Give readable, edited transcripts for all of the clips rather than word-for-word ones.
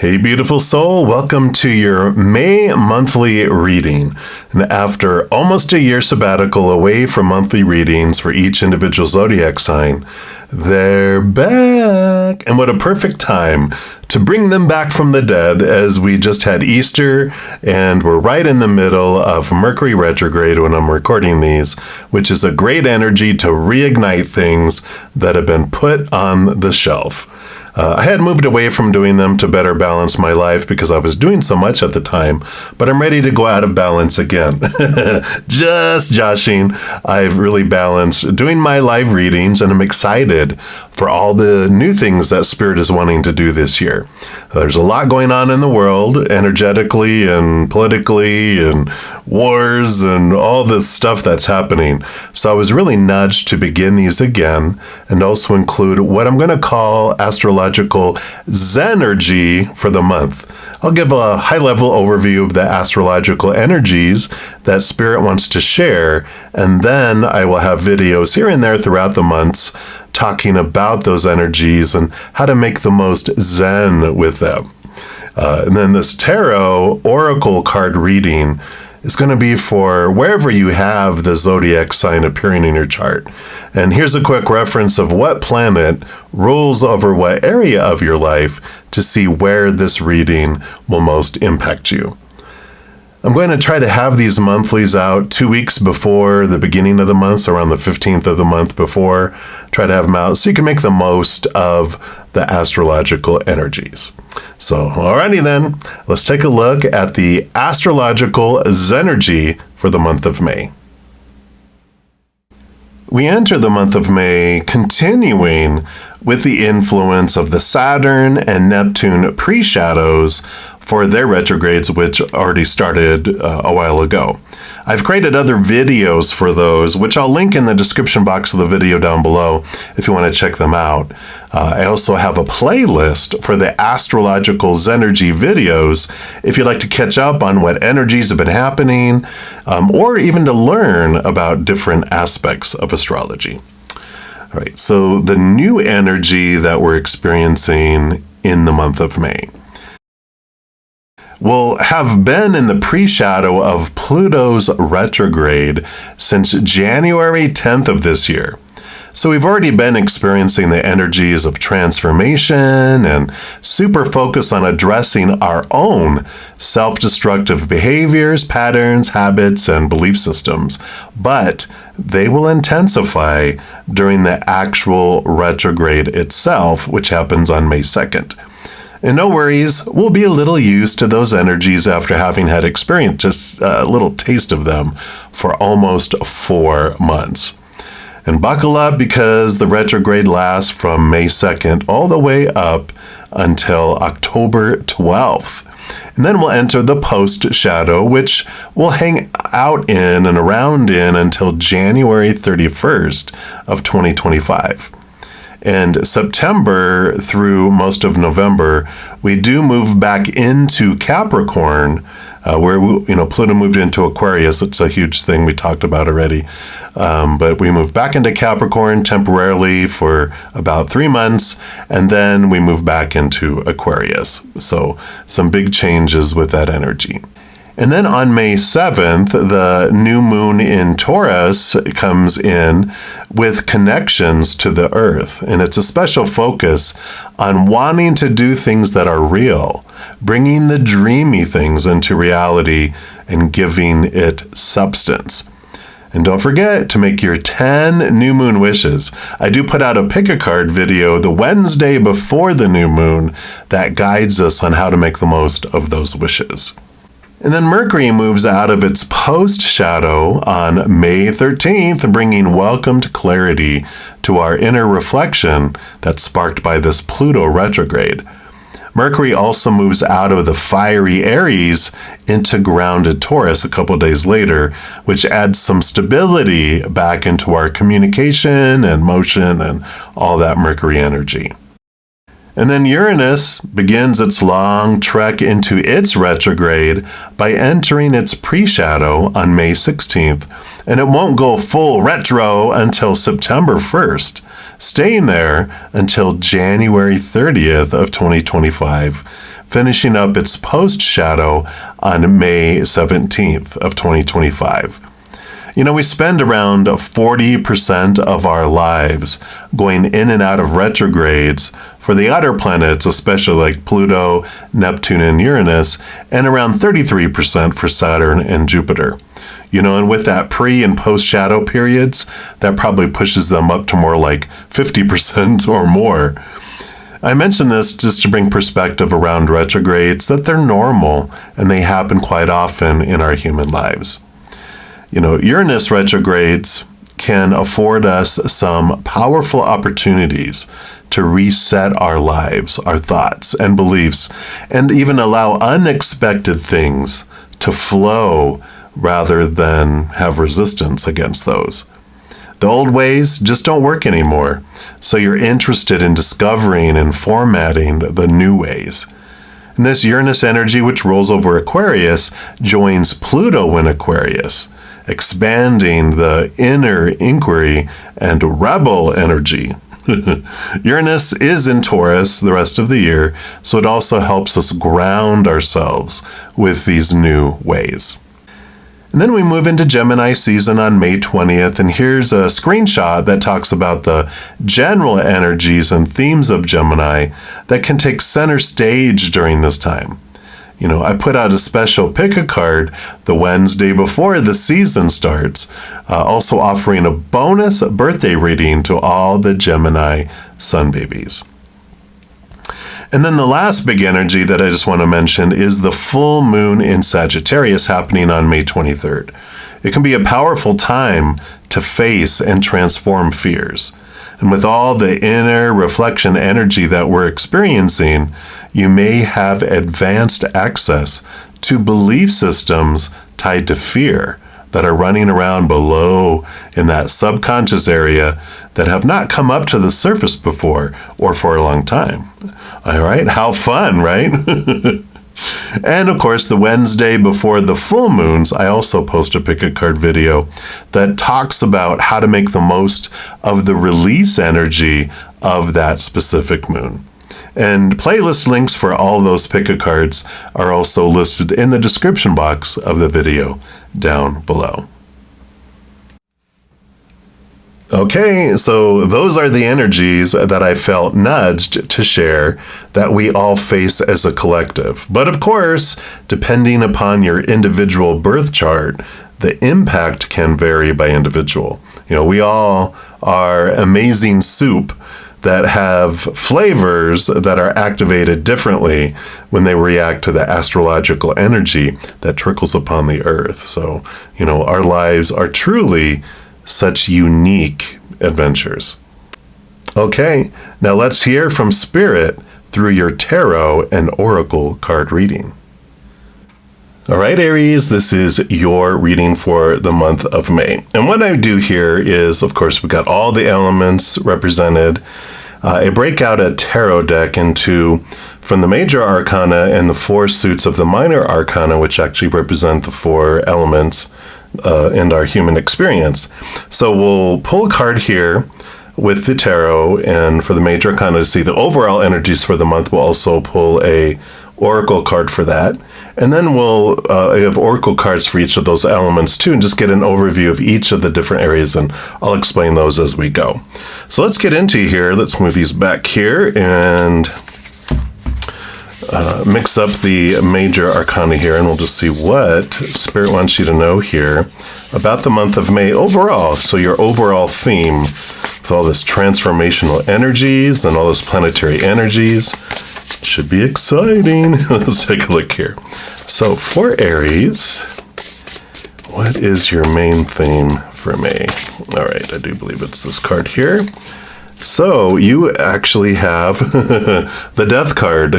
Hey, beautiful soul. Welcome to your May monthly reading. And after almost a year sabbatical away from monthly readings for each individual zodiac sign, they're back. And what a perfect time to bring them back from the dead, as we just had Easter and we're right in the middle of Mercury retrograde when I'm recording these, which is a great energy to reignite things that have been put on the shelf. I had moved away from doing them to better balance my life because I was doing so much at the time, but I'm ready to go out of balance again. Just joshing. I've really balanced doing my live readings, and I'm excited for all the new things that Spirit is wanting to do this year. There's a lot going on in the world, energetically and politically, and wars and all this stuff that's happening. So I was really nudged to begin these again and also include what I'm going to call Astrological Zen-ergy for the month. I'll give a high-level overview of the astrological energies that Spirit wants to share, and then I will have videos here and there throughout the months talking about those energies and how to make the most Zen with them. And then this tarot oracle card reading is going to be for wherever you have the zodiac sign appearing in your chart. And here's a quick reference of what planet rules over what area of your life to see where this reading will most impact you. I'm going to try to have these monthlies out 2 weeks before the beginning of the month, so around the 15th of the month before. Try to have them out so you can make the most of the astrological energies. So, alrighty then, let's take a look at the Astrological Zen-ergy for the month of May. We enter the month of May continuing with the influence of the Saturn and Neptune pre-shadows for their retrogrades, which already started a while ago. I've created other videos for those, which I'll link in the description box of the video down below if you want to check them out. I also have a playlist for the Astrological Zen-ergy videos if you'd like to catch up on what energies have been happening, or even to learn about different aspects of astrology. All right, so the new energy that we're experiencing in the month of May will have been in the pre-shadow of Pluto's retrograde since January 10th of this year. So we've already been experiencing the energies of transformation and super focus on addressing our own self-destructive behaviors, patterns, habits, and belief systems. But they will intensify during the actual retrograde itself, which happens on May 2nd. And no worries, we'll be a little used to those energies after having had experience, just a little taste of them for almost 4 months. And buckle up because the retrograde lasts from May 2nd all the way up until October 12th. And then we'll enter the post-shadow, which will hang out in and around in until January 31st of 2025. And September through most of November, we do move back into Capricorn, where Pluto moved into Aquarius. It's a huge thing we talked about already. But we move back into Capricorn temporarily for about 3 months, and then we move back into Aquarius. So some big changes with that energy. And then on May 7th, the new moon in Taurus comes in with connections to the earth. And it's a special focus on wanting to do things that are real, bringing the dreamy things into reality and giving it substance. And don't forget to make your 10 new moon wishes. I do put out a pick-a-card video the Wednesday before the new moon that guides us on how to make the most of those wishes. And then Mercury moves out of its post-shadow on May 13th, bringing welcomed clarity to our inner reflection that's sparked by this Pluto retrograde. Mercury also moves out of the fiery Aries into grounded Taurus a couple days later, which adds some stability back into our communication and motion and all that Mercury energy. And then Uranus begins its long trek into its retrograde by entering its pre-shadow on May 16th, and it won't go full retro until September 1st, staying there until January 30th of 2025, finishing up its post-shadow on May 17th of 2025. You know, we spend around 40% of our lives going in and out of retrogrades for the outer planets, especially like Pluto, Neptune, and Uranus, and around 33% for Saturn and Jupiter. You know, and with that pre- and post-shadow periods, that probably pushes them up to more like 50% or more. I mention this just to bring perspective around retrogrades, that they're normal and they happen quite often in our human lives. You know, Uranus retrogrades can afford us some powerful opportunities to reset our lives, our thoughts and beliefs, and even allow unexpected things to flow rather than have resistance against those. The old ways just don't work anymore, so you're interested in discovering and formatting the new ways. And this Uranus energy, which rolls over Aquarius, joins Pluto in Aquarius, expanding the inner inquiry and rebel energy. Uranus is in Taurus the rest of the year, so it also helps us ground ourselves with these new ways. And then we move into Gemini season on May 20th, and here's a screenshot that talks about the general energies and themes of Gemini that can take center stage during this time. You know, I put out a special pick a card the Wednesday before the season starts, also offering a bonus birthday reading to all the Gemini sun babies. And then the last big energy that I just want to mention is the full moon in Sagittarius happening on May 23rd. It can be a powerful time to face and transform fears. And with all the inner reflection energy that we're experiencing, you may have advanced access to belief systems tied to fear that are running around below in that subconscious area that have not come up to the surface before or for a long time. All right, how fun, right? And of course, the Wednesday before the full moons, I also post a pick a card video that talks about how to make the most of the release energy of that specific moon. And playlist links for all those pick a cards are also listed in the description box of the video down below. Okay, so those are the energies that I felt nudged to share that we all face as a collective. But of course, depending upon your individual birth chart, the impact can vary by individual. You know, we all are amazing soup that have flavors that are activated differently when they react to the astrological energy that trickles upon the earth. So, you know, our lives are truly such unique adventures. Okay, now let's hear from Spirit through your tarot and oracle card reading. All right, Aries, this is your reading for the month of May. And what I do here is, of course, we've got all the elements represented. I break out a tarot deck into, from the major arcana and the four suits of the minor arcana, which actually represent the four elements in our human experience. So we'll pull a card here with the tarot, and for the major arcana to see the overall energies for the month, we'll also pull a oracle card for that. And then we'll have oracle cards for each of those elements too, and just get an overview of each of the different areas, and I'll explain those as we go. So let's get into here. Let's move these back here and mix up the major arcana here, and we'll just see what Spirit wants you to know here about the month of May overall. So your overall theme with all this transformational energies and all this planetary energies should be exciting. Let's take a look here. So for Aries, what is your main theme for May? All right, I do believe it's this card here. So you actually have the Death card,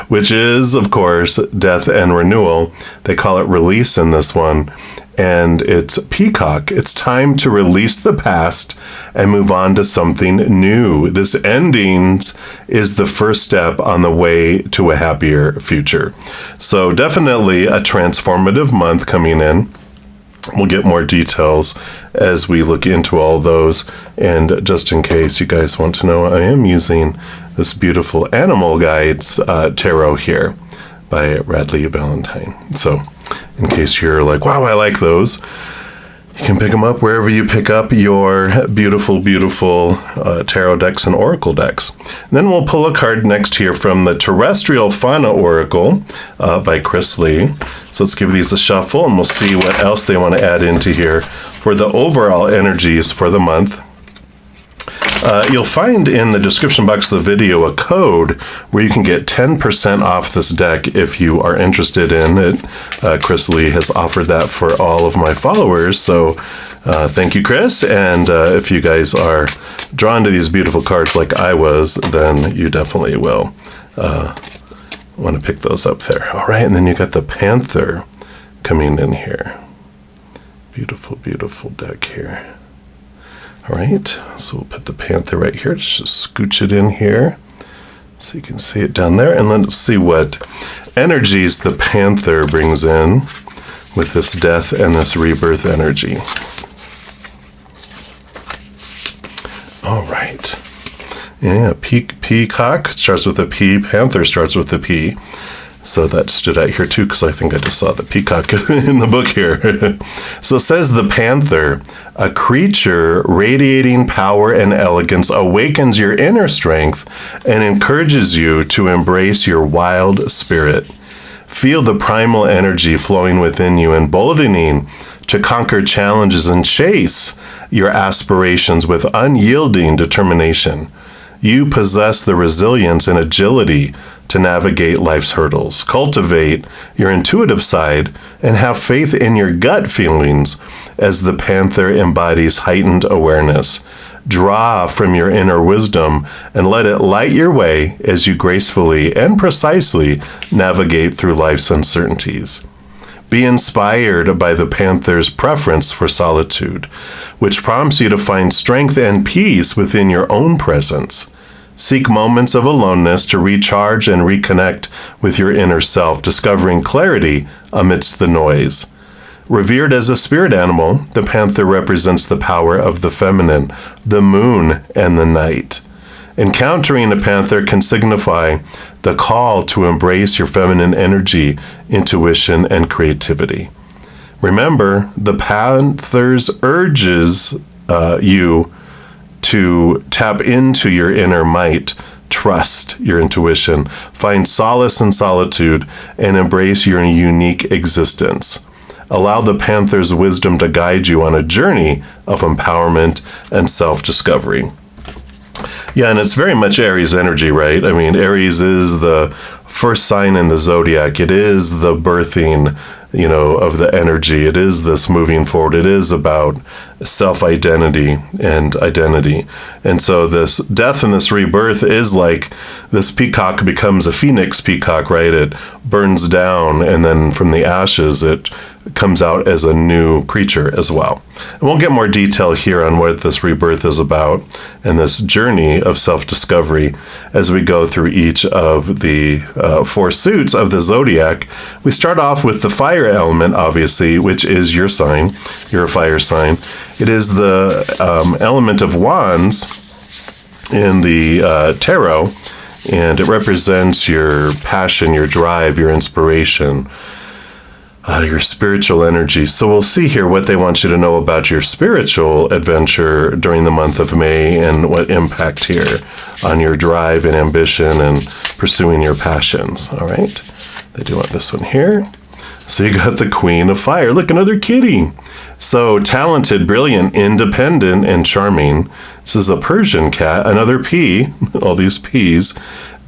which is, of course, death and renewal. They call it release in this one. And it's Peacock. It's time to release the past and move on to something new. This endings is the first step on the way to a happier future. So definitely a transformative month coming in. We'll get more details as we look into all those. And just in case you guys want to know, I am using this beautiful Animal Guides tarot here by Radley Valentine. So in case you're like, wow, I like those, you can pick them up wherever you pick up your beautiful, beautiful tarot decks and oracle decks. And then we'll pull a card next here from the Terrestrial Fauna Oracle by Chris Lee. So let's give these a shuffle, and we'll see what else they want to add into here for the overall energies for the month. You'll find in the description box of the video a code where you can get 10% off this deck if you are interested in it. Chris Lee has offered that for all of my followers, so thank you, Chris. And if you guys are drawn to these beautiful cards like I was, then you definitely will want to pick those up there. All right, and then you got the Panther coming in here. Beautiful, beautiful deck here. All right, so we'll put the Panther right here. Let's just scooch it in here so you can see it down there. And let's see what energies the Panther brings in with this death and this rebirth energy. All right. Yeah, peacock starts with a P. Panther starts with a P. So that stood out here too, because I think I just saw the peacock in the book here. So it says the Panther, a creature radiating power and elegance, awakens your inner strength and encourages you to embrace your wild spirit. Feel the primal energy flowing within you, emboldening to conquer challenges and chase your aspirations with unyielding determination. You possess the resilience and agility to navigate life's hurdles. Cultivate your intuitive side and have faith in your gut feelings as the Panther embodies heightened awareness. Draw from your inner wisdom and let it light your way as you gracefully and precisely navigate through life's uncertainties. Be inspired by the Panther's preference for solitude, which prompts you to find strength and peace within your own presence. Seek moments of aloneness to recharge and reconnect with your inner self, discovering clarity amidst the noise. Revered as a spirit animal, the Panther represents the power of the feminine, the moon, and the night. Encountering a Panther can signify the call to embrace your feminine energy, intuition, and creativity. Remember, the Panther's urges you to tap into your inner might, trust your intuition, find solace in solitude, and embrace your unique existence. Allow the Panther's wisdom to guide you on a journey of empowerment and self-discovery. Yeah, and it's very much Aries energy, right? I mean, Aries is the first sign in the zodiac. It is the birthing, of the energy. It is this moving forward. It is about self-identity and identity. And so this death and this rebirth is like this peacock becomes a phoenix peacock, right? It burns down, and then from the ashes, it comes out as a new creature as well. And we'll get more detail here on what this rebirth is about and this journey of self-discovery as we go through each of the 4 suits of the zodiac. We start off with the fire element, obviously, which is your sign. You're a fire sign. It is the element of wands in the tarot, and it represents your passion, your drive, your inspiration, your spiritual energy. So we'll see here what they want you to know about your spiritual adventure during the month of May and what impact here on your drive and ambition and pursuing your passions. All right. They do want this one here. So you got the Queen of Fire. Look, another kitty. So talented, brilliant, independent, and charming. This is a Persian cat, another P, all these Ps.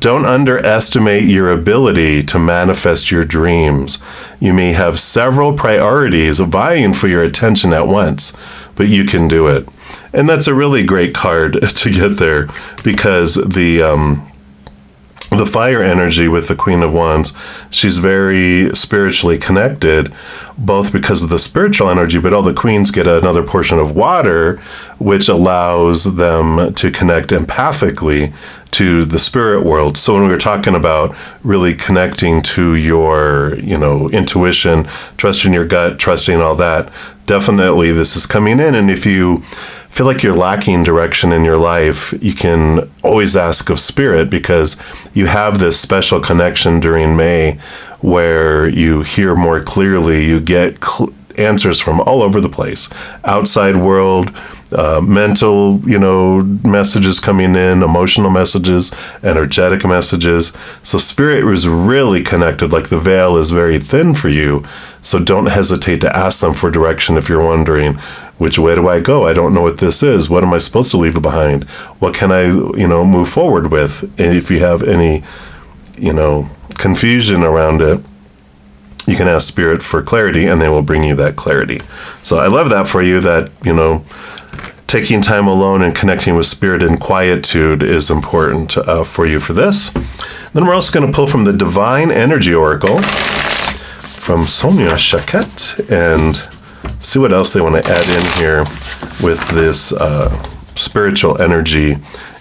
Don't underestimate your ability to manifest your dreams. You may have several priorities vying for your attention at once, but you can do it. And that's a really great card to get there, because the fire energy with the Queen of Wands, she's very spiritually connected, both because of the spiritual energy, but all the queens get another portion of water, which allows them to connect empathically to the spirit world. So when we were talking about really connecting to your, intuition, trusting your gut, trusting all that, definitely this is coming in. And if you feel like you're lacking direction in your life, you can always ask of Spirit, because you have this special connection during May where you hear more clearly, you get answers from all over the place. Outside world, mental, messages coming in, emotional messages, energetic messages. So Spirit is really connected, like the veil is very thin for you. So don't hesitate to ask them for direction if you're wondering, which way do I go? I don't know what this is. What am I supposed to leave behind? What can I, move forward with? And if you have any, confusion around it, you can ask Spirit for clarity, and they will bring you that clarity. So I love that for you, that, taking time alone and connecting with Spirit in quietude is important for you for this. Then we're also going to pull from the Divine Energy Oracle from Sonia Chaket and see what else they want to add in here with this spiritual energy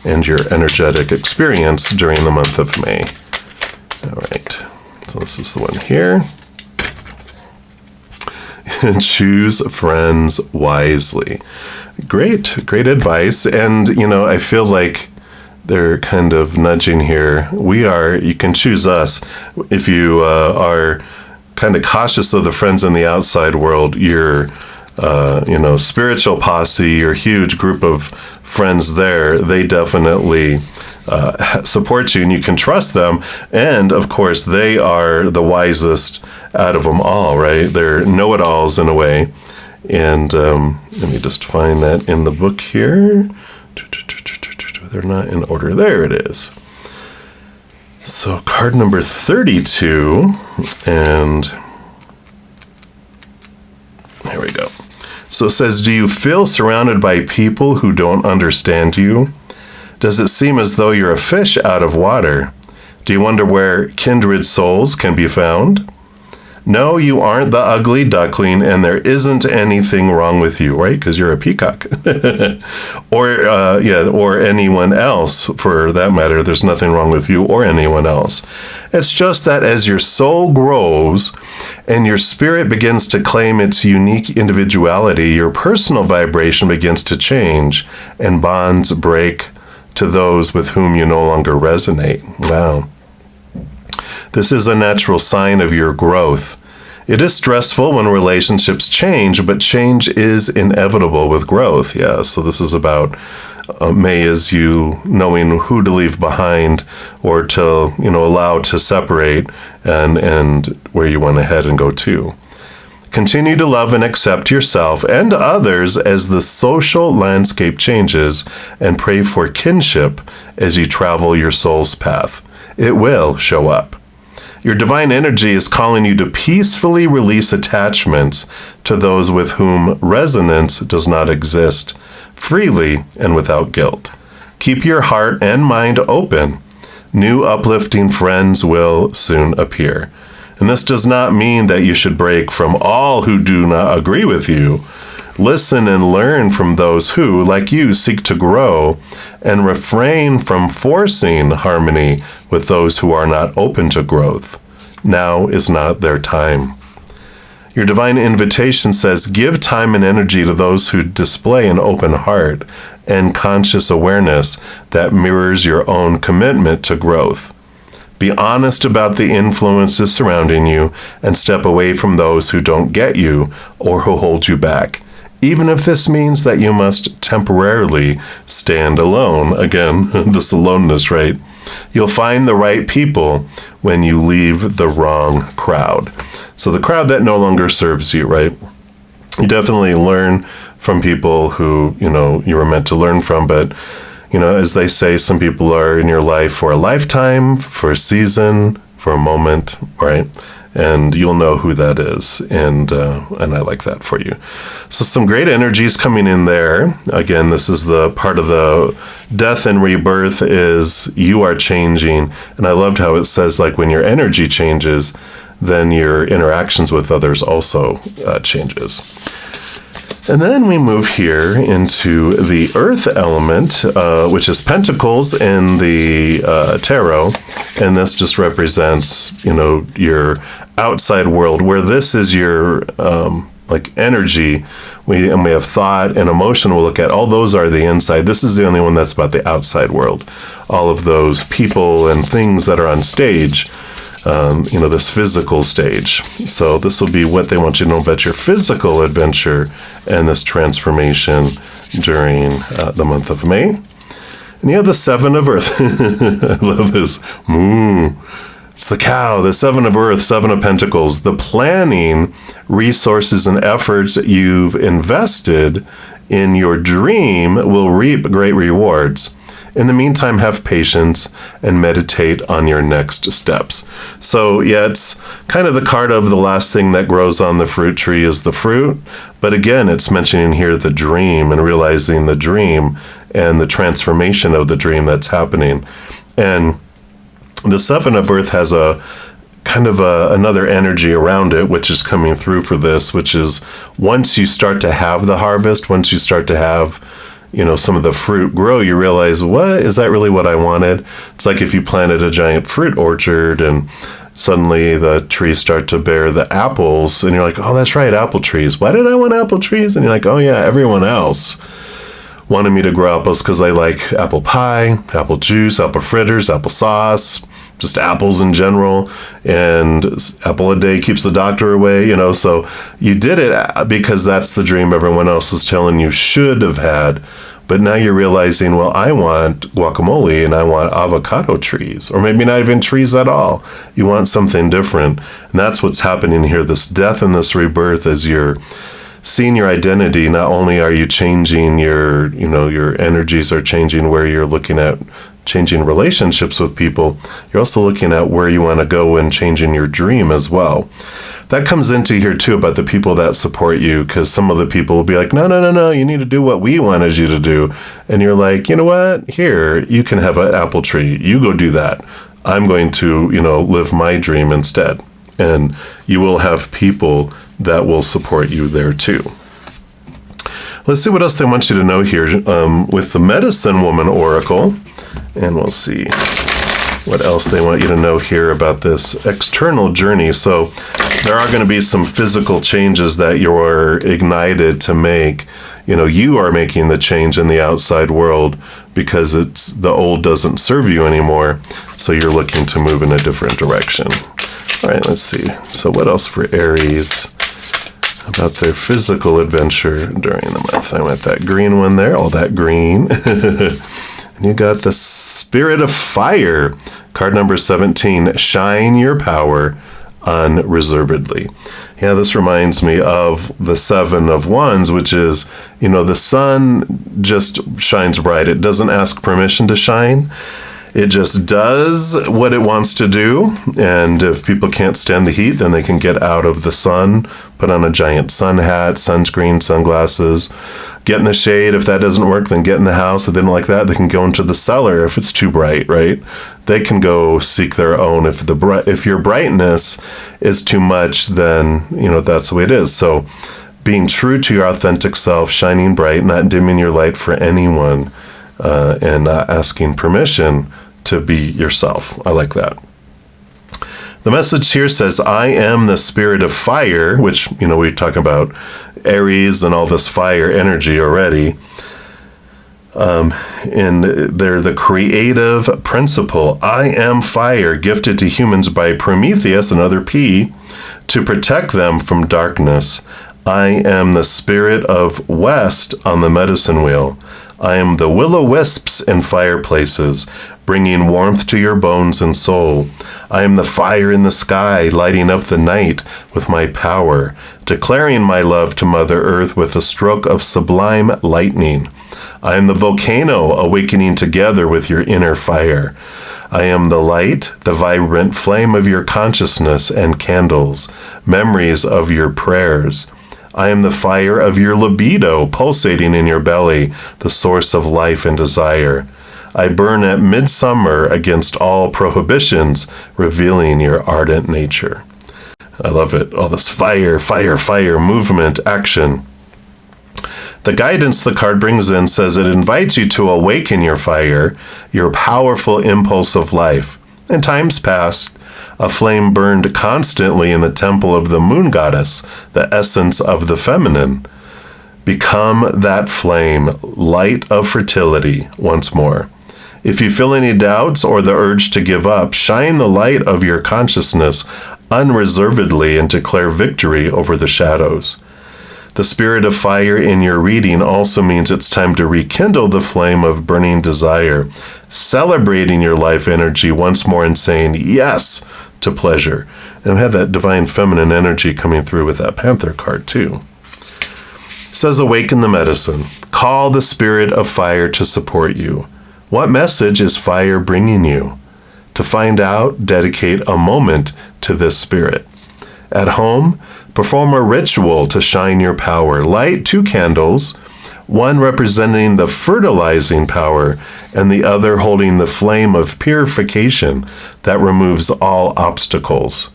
and your energetic experience during the month of May. All right, so this is the one here. Choose friends wisely. Great advice. And, I feel like they're kind of nudging here. You can choose us. If you are kind of cautious of the friends in the outside world, your, spiritual posse, your huge group of friends there, they definitely support you, and you can trust them. And of course, they are the wisest out of them all, right? They're know-it-alls in a way. And let me just find that in the book here. They're not in order. There it is. So card number 32, and here we go. So it says, do you feel surrounded by people who don't understand you? Does it seem as though you're a fish out of water? Do you wonder where kindred souls can be found? No, you aren't the ugly duckling, and there isn't anything wrong with you, right? Because you're a peacock. or anyone else, for that matter. There's nothing wrong with you or anyone else. It's just that as your soul grows and your spirit begins to claim its unique individuality, your personal vibration begins to change, and bonds break to those with whom you no longer resonate. Wow. This is a natural sign of your growth. It is stressful when relationships change, but change is inevitable with growth. Yeah, so this is about May is you knowing who to leave behind, or to, allow to separate, and where you want to head and go to. Continue to love and accept yourself and others as the social landscape changes, and pray for kinship as you travel your soul's path. It will show up. Your divine energy is calling you to peacefully release attachments to those with whom resonance does not exist, freely and without guilt. Keep your heart and mind open. New uplifting friends will soon appear. And this does not mean that you should break from all who do not agree with you. Listen and learn from those who, like you, seek to grow, and refrain from forcing harmony with those who are not open to growth. Now is not their time. Your divine invitation says, give time and energy to those who display an open heart and conscious awareness that mirrors your own commitment to growth. Be honest about the influences surrounding you, and step away from those who don't get you or who hold you back, even if this means that you must temporarily stand alone. Again, this aloneness, right? You'll find the right people when you leave the wrong crowd. So the crowd that no longer serves you, right? You definitely learn from people who, you were meant to learn from, but, as they say, some people are in your life for a lifetime, for a season, for a moment, right? And you'll know who that is, and I like that for you. So some great energies coming in there. Again, this is the part of the death and rebirth is you are changing, and I loved how it says, like, when your energy changes, then your interactions with others also changes. And then we move here into the earth element, which is pentacles in the tarot. And this just represents, your outside world, where this is your like energy, we have thought and emotion. We'll look at all those are the inside. This is the only one that's about the outside world. All of those people and things that are on stage, this physical stage. So this will be what they want you to know about your physical adventure and this transformation during the month of May. And you have the Seven of Earth. I love this. It's the cow, the Seven of Earth, Seven of Pentacles. The planning, resources, and efforts that you've invested in your dream will reap great rewards. In the meantime, have patience and meditate on your next steps. So, yeah, it's kind of the card of the last thing that grows on the fruit tree is the fruit. But again, it's mentioning here the dream and realizing the dream and the transformation of the dream that's happening. And the Seven of Earth has a kind of another energy around it, which is coming through for this, which is once you start to have the harvest, once you start to have, some of the fruit grow, you realize, what is that really what I wanted? It's like if you planted a giant fruit orchard and suddenly the trees start to bear the apples and you're like, oh, that's right, apple trees. Why did I want apple trees? And you're like, oh yeah, everyone else wanted me to grow apples because they like apple pie, apple juice, apple fritters, apple sauce, just apples in general, and apple a day keeps the doctor away, so you did it because that's the dream everyone else was telling you should have had. But now you're realizing, well, I want guacamole and I want avocado trees, or maybe not even trees at all. You want something different. And that's what's happening here. This death and this rebirth, as you're seeing your identity, not only are you changing your energies are changing where you're looking at changing relationships with people, you're also looking at where you want to go and changing your dream as well. That comes into here too about the people that support you, because some of the people will be like, no, you need to do what we wanted you to do. And you're like, you know what? Here, you can have an apple tree. You go do that. I'm going to, live my dream instead. And you will have people that will support you there too. Let's see what else they want you to know here with the Medicine Woman Oracle. And we'll see what else they want you to know here about this external journey. So there are going to be some physical changes that you're ignited to make. You are making the change in the outside world because the old doesn't serve you anymore. So you're looking to move in a different direction. All right, let's see. So what else for Aries about their physical adventure during the month? I went that green one there, all that green. And you got the Spirit of Fire, card number 17, shine your power unreservedly. Yeah, this reminds me of the Seven of Wands, which is, the sun just shines bright. It doesn't ask permission to shine. It just does what it wants to do. And if people can't stand the heat, then they can get out of the sun, put on a giant sun hat, sunscreen, sunglasses, get in the shade. If that doesn't work, then get in the house. If they don't like that, they can go into the cellar if it's too bright, right? They can go seek their own. If your brightness is too much, then, that's the way it is. So being true to your authentic self, shining bright, not dimming your light for anyone, and not asking permission to be yourself. I like that. The message here says, I am the Spirit of Fire, which, we talk about Aries and all this fire energy already. And they're the creative principle. I am fire, gifted to humans by Prometheus, another P, to protect them from darkness. I am the Spirit of West on the medicine wheel. I am the will-o-wisps in fireplaces, bringing warmth to your bones and soul. I am the fire in the sky, lighting up the night with my power, declaring my love to Mother Earth with a stroke of sublime lightning. I am the volcano, awakening together with your inner fire. I am the light, the vibrant flame of your consciousness and candles, memories of your prayers. I am the fire of your libido, pulsating in your belly, the source of life and desire. I burn at midsummer against all prohibitions, revealing your ardent nature. I love it. All this fire, fire, fire, movement, action. The guidance the card brings in says it invites you to awaken your fire, your powerful impulse of life. In times past, A flame burned constantly in the temple of the moon goddess, the essence of the feminine. Become that flame, light of fertility, once more. If you feel any doubts or the urge to give up, shine the light of your consciousness unreservedly and declare victory over the shadows. The spirit of fire in your reading also means it's time to rekindle the flame of burning desire, celebrating your life energy once more and saying yes to pleasure. And we have that divine feminine energy coming through with that Panther card too. It says, awaken the medicine. Call the spirit of fire to support you. What message is fire bringing you? To find out, dedicate a moment to this spirit. At home, perform a ritual to shine your power. Light 2 candles, one representing the fertilizing power and the other holding the flame of purification that removes all obstacles.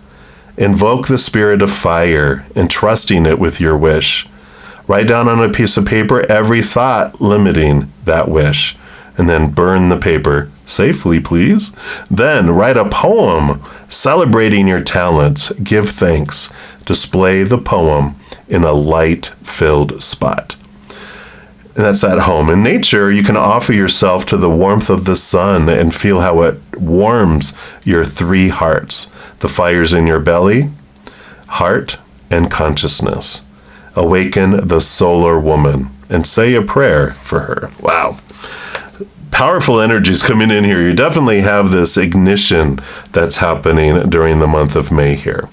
Invoke the spirit of fire, entrusting it with your wish. Write down on a piece of paper every thought limiting that wish, and then burn the paper safely, please. Then write a poem celebrating your talents. Give thanks. Display the poem in a light-filled spot. And that's at home. In nature, you can offer yourself to the warmth of the sun and feel how it warms your 3 hearts. The fires in your belly, heart, and consciousness. Awaken the solar woman and say a prayer for her. Wow. Powerful energies coming in here. You definitely have this ignition that's happening during the month of May here.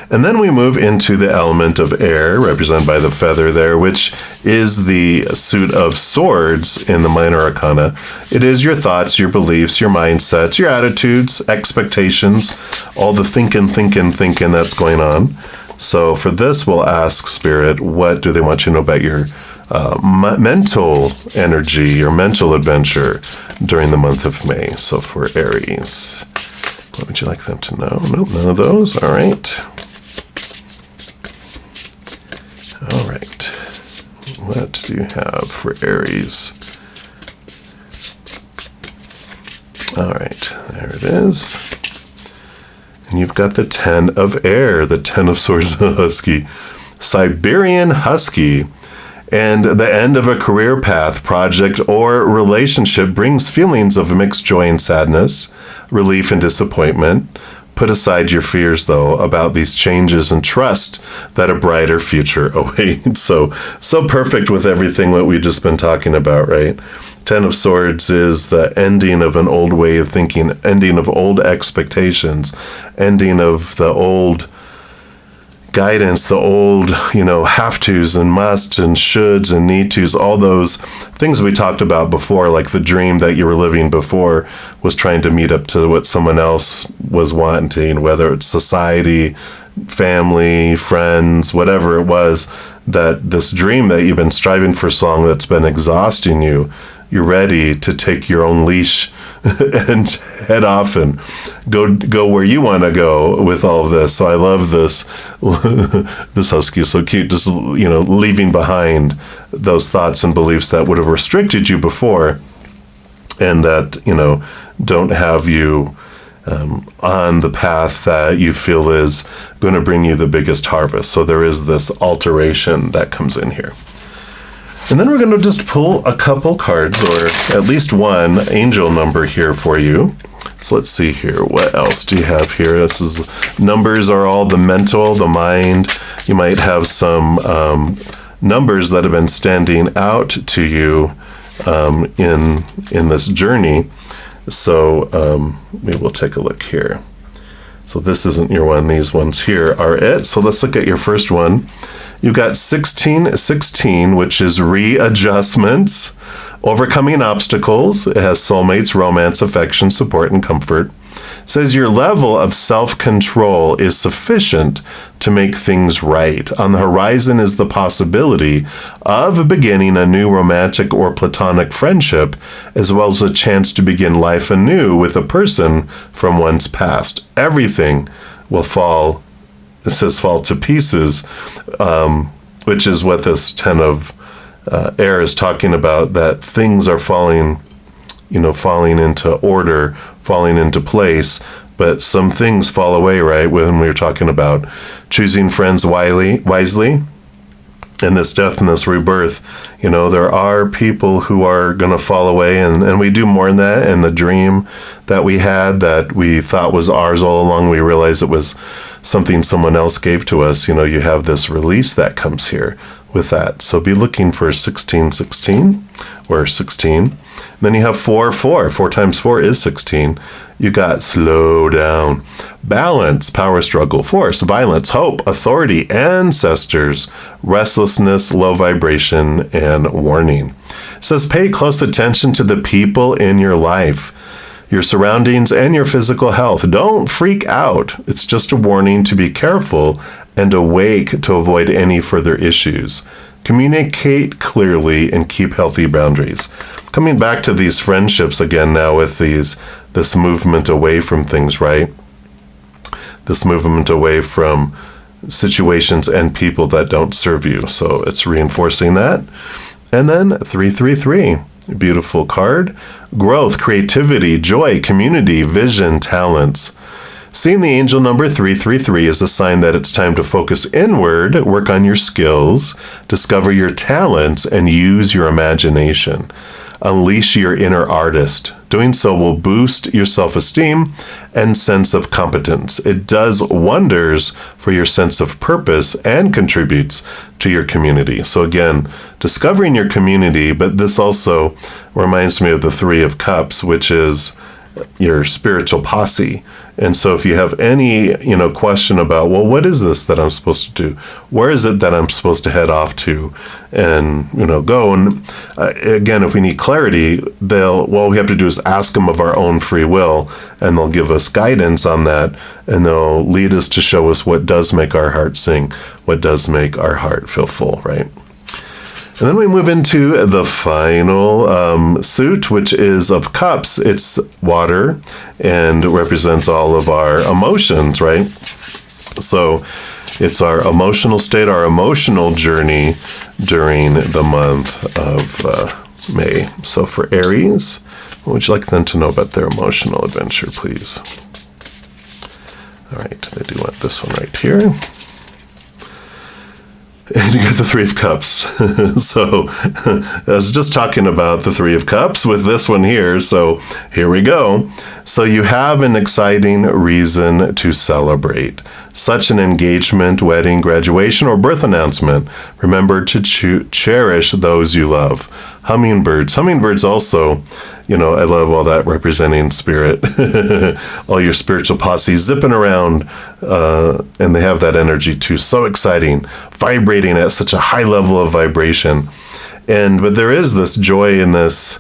And then we move into the element of air, represented by the feather there, which is the suit of swords in the minor arcana. It is your thoughts, your beliefs, your mindsets, your attitudes, expectations, all the thinking that's going on. So for this, we'll ask Spirit, what do they want you to know about your mental energy, your mental adventure during the month of May? So for Aries, what would you like them to know? Nope, none of those. All right. All right. What do you have for Aries? All right, there it is. And you've got the 10 of air, the 10 of swords, the husky. Siberian husky. And the end of a career path, project, or relationship brings feelings of mixed joy and sadness, relief and disappointment. Put aside your fears, though, about these changes and trust that a brighter future awaits. So perfect with everything that we've just been talking about, right? 10 of Swords is the ending of an old way of thinking, ending of old expectations, ending of the old guidance, the old, have tos and musts and shoulds and need tos, all those things we talked about before, like the dream that you were living before was trying to meet up to what someone else was wanting, whether it's society, family, friends, whatever it was, that this dream that you've been striving for so long that's been exhausting you, you're ready to take your own leash and head off and go where you want to go with all of this. So I love this. This husky is so cute. Just, leaving behind those thoughts and beliefs that would have restricted you before and that, don't have you on the path that you feel is going to bring you the biggest harvest. So there is this alteration that comes in here. And then we're going to just pull a couple cards, or at least one angel number here for you. So let's see here. What else do you have here? Numbers are all the mental, the mind. You might have some numbers that have been standing out to you in this journey. So maybe we'll take a look here. So this isn't your one. These ones here are it. So let's look at your first one. You've got 1616, which is readjustments, overcoming obstacles. It has soulmates, romance, affection, support, and comfort. It says your level of self-control is sufficient to make things right. On the horizon is the possibility of beginning a new romantic or platonic friendship, as well as a chance to begin life anew with a person from one's past. Everything will fall to pieces, which is what this 10 of air is talking about, that things are falling, falling into order, falling into place. But some things fall away, right? When we were talking about choosing friends wisely, and this death and this rebirth, there are people who are going to fall away, and we do mourn that. And the dream that we had that we thought was ours all along, we realize it was something someone else gave to us. You have this release that comes here with that. So be looking for 1616 or 16. And then you have 4 times 4 is 16. You got slow down, balance, power struggle, force, violence, hope, authority, ancestors, restlessness, low vibration, and warning. It says pay close attention to the people in your life, your surroundings, and your physical health. Don't freak out. It's just a warning to be careful and awake to avoid any further issues. Communicate clearly and keep healthy boundaries. Coming back to these friendships again now with this movement away from things, right? This movement away from situations and people that don't serve you. So it's reinforcing that. And then 333, beautiful card. Growth, creativity, joy, community, vision, talents. Seeing the angel number 333 is a sign that it's time to focus inward, work on your skills, discover your talents, and use your imagination. Unleash your inner artist. Doing so will boost your self-esteem and sense of competence. It does wonders for your sense of purpose and contributes to your community. So again, discovering your community, but this also reminds me of the 3 of Cups, which is your spiritual posse. And so if you have any, question about, well, what is this that I'm supposed to do? Where is it that I'm supposed to head off to and, go? And again, if we need clarity, all we have to do is ask them of our own free will, and they'll give us guidance on that, and they'll lead us to show us what does make our heart sing, what does make our heart feel full, right? And then we move into the final suit, which is of Cups. It's water and represents all of our emotions, right? So it's our emotional state, our emotional journey during the month of May. So for Aries, what would you like them to know about their emotional adventure, please? All right, I do want this one right here. And you got the 3 of Cups. So I was just talking about the 3 of Cups with this one here. So here we go. So you have an exciting reason to celebrate, such an engagement, wedding, graduation, or birth announcement. Remember to cherish those you love. Hummingbirds also, I love all that representing spirit. All your spiritual posse zipping around, and they have that energy too. So exciting, vibrating at such a high level of vibration. But there is this joy in this,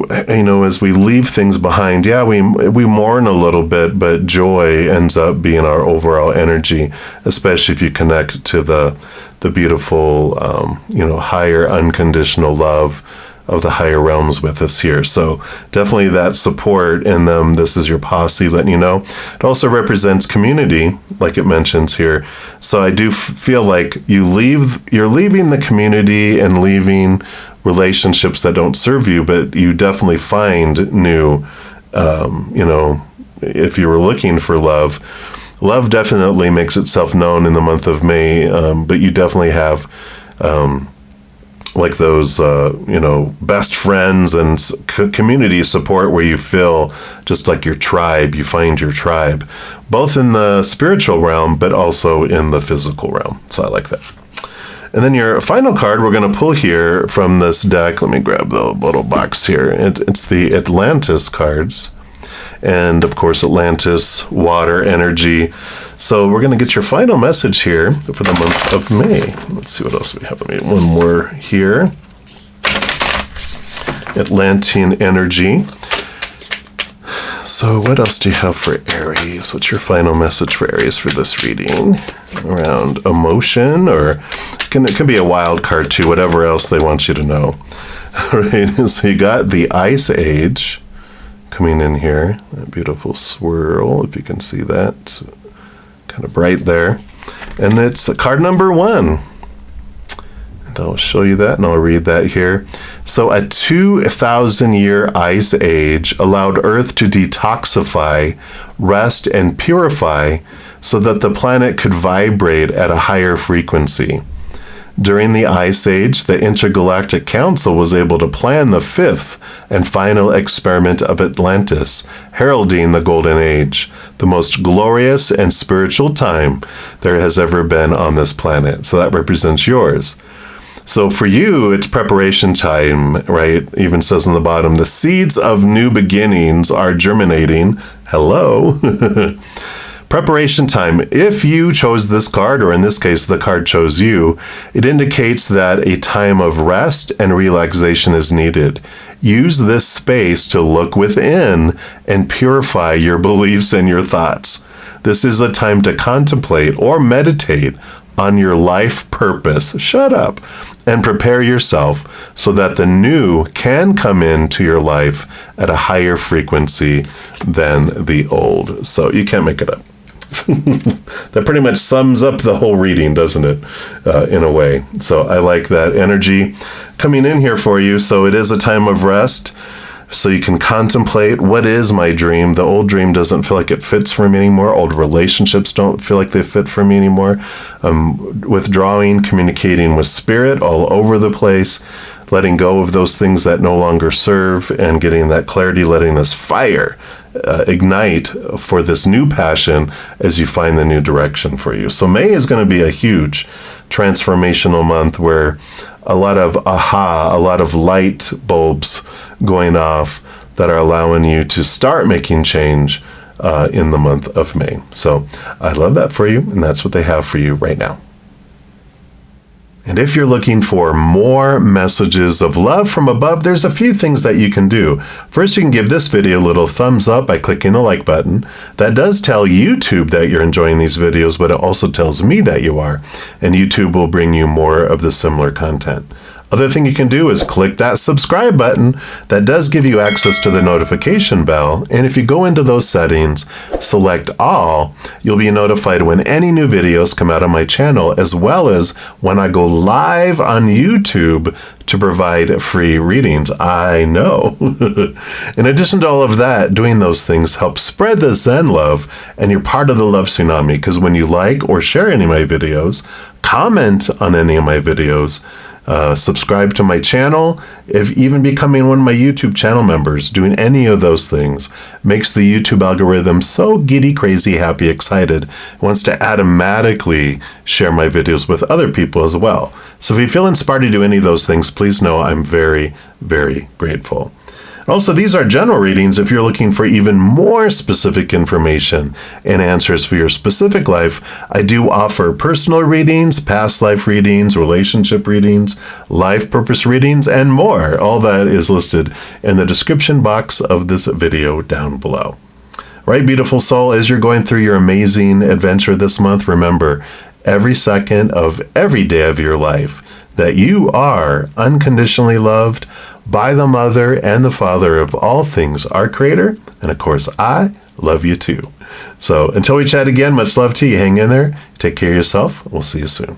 as we leave things behind. Yeah, we mourn a little bit, but joy ends up being our overall energy, especially if you connect to the beautiful, higher unconditional love of the higher realms with us here. So definitely that support in them. This is your posse letting you know. It also represents community, like it mentions here. So I do feel like you're leaving the community and leaving relationships that don't serve you, but you definitely find new, if you were looking for love definitely makes itself known in the month of May, but you definitely have like those, best friends and community support where you feel just like your tribe. You find your tribe, both in the spiritual realm, but also in the physical realm. So I like that. And then your final card we're going to pull here from this deck. Let me grab the little box here. It's the Atlantis cards. And of course, Atlantis, water, energy. So we're going to get your final message here for the month of May. Let's see what else we have. Let me one more here. Atlantean energy. So what else do you have for Aries? What's your final message for Aries for this reading? Around emotion, or it can be a wild card too, whatever else they want you to know. All right, so you got the Ice Age coming in here. That beautiful swirl, if you can see that. Kind of bright there. And it's card number 1. And I'll show you that and I'll read that here. So a 2,000-year ice age allowed Earth to detoxify, rest, and purify so that the planet could vibrate at a higher frequency. During the Ice Age, the Intergalactic Council was able to plan the fifth and final experiment of Atlantis, heralding the Golden Age, the most glorious and spiritual time there has ever been on this planet. So that represents yours. So for you, it's preparation time, right? Even says on the bottom, the seeds of new beginnings are germinating. Hello. Preparation time. If you chose this card, or in this case, the card chose you, it indicates that a time of rest and relaxation is needed. Use this space to look within and purify your beliefs and your thoughts. This is a time to contemplate or meditate on your life purpose. Shut up. And prepare yourself so that the new can come into your life at a higher frequency than the old. So you can't make it up. That pretty much sums up the whole reading, doesn't it? In a way. So I like that energy coming in here for you. So it is a time of rest. So you can contemplate, what is my dream? The old dream doesn't feel like it fits for me anymore. Old relationships don't feel like they fit for me anymore. Withdrawing, communicating with spirit all over the place, letting go of those things that no longer serve, and getting that clarity, letting this fire ignite for this new passion as you find the new direction for you. So May is going to be a huge transformational month where a lot of a lot of light bulbs going off that are allowing you to start making change in the month of May. So I love that for you, and that's what they have for you right now. And if you're looking for more messages of love from above, there's a few things that you can do. First, you can give this video a little thumbs up by clicking the like button. That does tell YouTube that you're enjoying these videos, but it also tells me that you are. And YouTube will bring you more of the similar content. Other thing you can do is click that subscribe button. That does give you access to the notification bell. And if you go into those settings, select all, you'll be notified when any new videos come out on my channel, as well as when I go live on YouTube to provide free readings. I know. In addition to all of that, doing those things helps spread the Zen love, and you're part of the love tsunami, because when you like or share any of my videos, comment on any of my videos, subscribe to my channel, if even becoming one of my YouTube channel members, doing any of those things makes the YouTube algorithm so giddy, crazy, happy, excited, it wants to automatically share my videos with other people as well. So if you feel inspired to do any of those things, please know I'm very, very grateful. Also, these are general readings. If you're looking for even more specific information and answers for your specific life, I do offer personal readings, past life readings, relationship readings, life purpose readings, and more. All that is listed in the description box of this video down below. Right, beautiful soul, as you're going through your amazing adventure this month, remember every second of every day of your life that you are unconditionally loved by the Mother and the Father of all things, our Creator. And of course, I love you too. So until we chat again, much love to you. Hang in there. Take care of yourself. We'll see you soon.